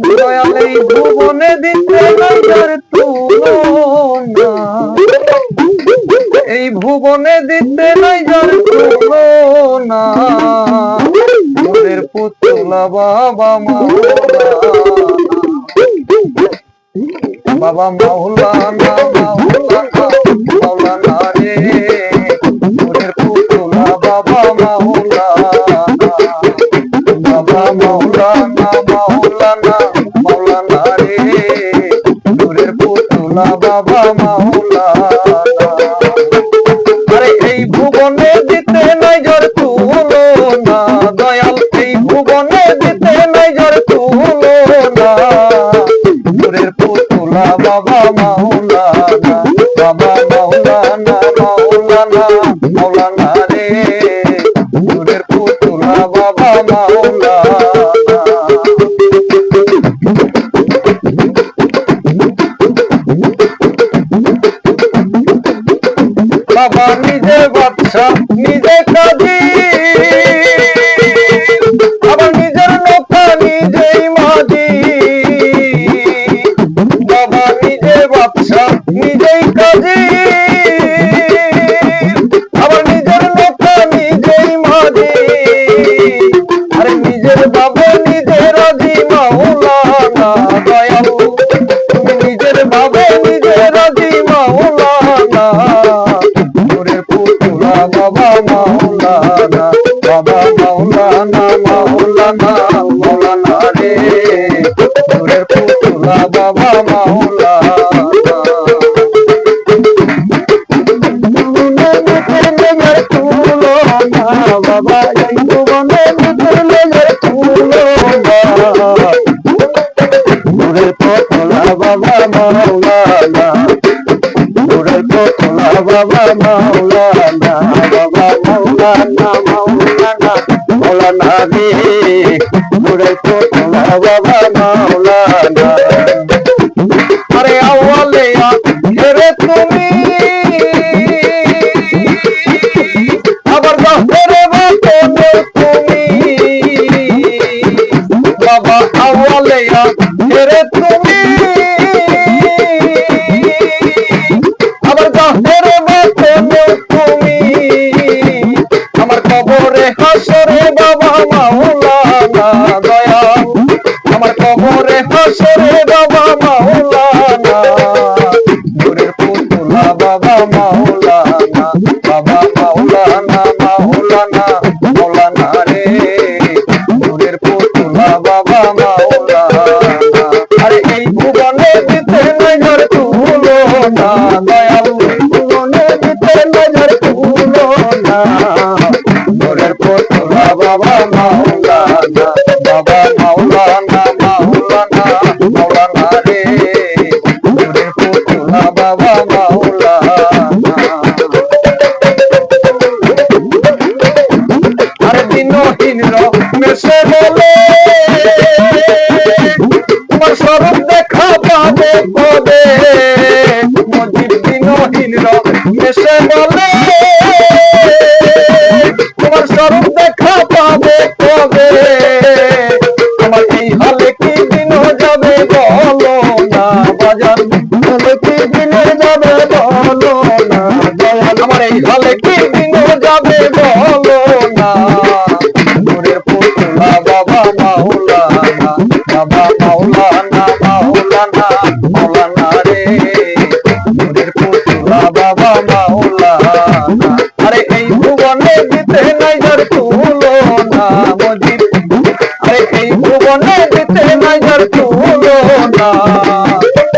দয়াল এই ভুবনে দিতে নাই যার তুলনা, এই ভুবনে দিতে নাই যার তুলনা, মোদের পুতুলা বাবা মাওলানা, বাবা মাওলানা মাওলানা মাওলানা রে, মোদের পুতুলা বাবা মাওলানা, বাবা মাওলানা মাওলানা মাওলানা রে, মোদের পুতুলা বাবা মাওলানা। আরে এই ভুবনে দিতে নাই যার তুলনা, দয়াল এই ভুবনে দিতে নাই যার তুলনা, মোদের পুতুলা বাবা মাওলানা, বাবা মাওলানা মাওলানা মাওলানা রে, মোদের পুতুলা বাবা মাওলানা। বাবা নিজে বাদশা নিজে কাজী, আবার নিজের নৌকা নিজেই মাঝি, বাবা নিজে বাদশা নিজেই কাজী, আবার নিজের নৌকা নিজেই মাঝি, আরে নিজের বাবা নিজে রাজি মাওলানা, দয়াল তুমি নিজের বাবা নিজে রাজি মাওলানা, বাবা মাওলানা, বাবা মাওলানা মাওলানা মাওলানা রে, তোরের পুতুলা বাবা মাওলানা। বাবা এই ভুবনে তোরের পুতুলা বাবা মাওলানা, তোরের পুতুলা বাবা মাওলানা, বাবা মাওলানা মাওলানা মাওলানা রে, তোরের পুতুলা বাবা মাওলানা। আরে আওয়ালে আখেরে তুমি, আবার জাহেরে বাতেনে তুমি, বাবা আওয়ালে আখেরে তুমি, আবার জাহেরে বাতেনে তুমি, আমার কবরে হাসরে বাবা মাওলানা, দয়াল আমার কবরে হাসরে বাবা মাওলানা, নূরের পুতুলা বাবা মাওলানা, বাবা মাওলানা মাওলানা মাওলানা রে, নূরের পুতুলা বাবা মাওলানা। আরে এই ভুবনে দিতে নাই যার তুলনা, দয়াল এই ভুবনে দিতে নাই যার তুলনা, নূরের পুতুলা বাবা মাওলানা, বাবা মাওলানা মাওলানা মাওলানা রে, নূরের পুতুলা বাবা মাওলানা। আরে দিনহীন রমেশে বলে তোমার স্বরূপ দেখা পাবে কবে, মজিদ দিনহীন রমেশে বলে তোমার স্বরূপ দেখা পাবে কবে, আমার এই হালে কি দিন যাবে বলো না বাজার, হালে কি দিন যাবে বলো না দয়াল, আমার এই হালে কি দিন যাবে বলো না, নূরের পুতুলা বাবা মাওলানা, বাবা মাওলানা মাওলানা মাওলানা রে, নূরের পুতুলা বাবা মাওলানা। আরে এই ভুবনে দিতে নাই যার তুলনা, মজিদ আরে এই ভুবনে দিতে নাই যার তুলনা,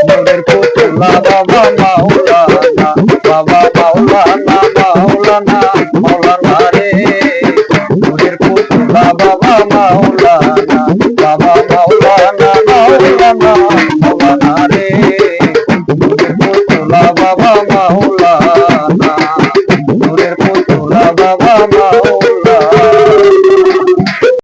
নূরের পুতুলা বাবা মাওলানা, বাবা মাওলানা মাওলানা মাওলানা রে, নূরের পুতুলা বাবা মাওলানা, বাবা মাওলানা মাওলানা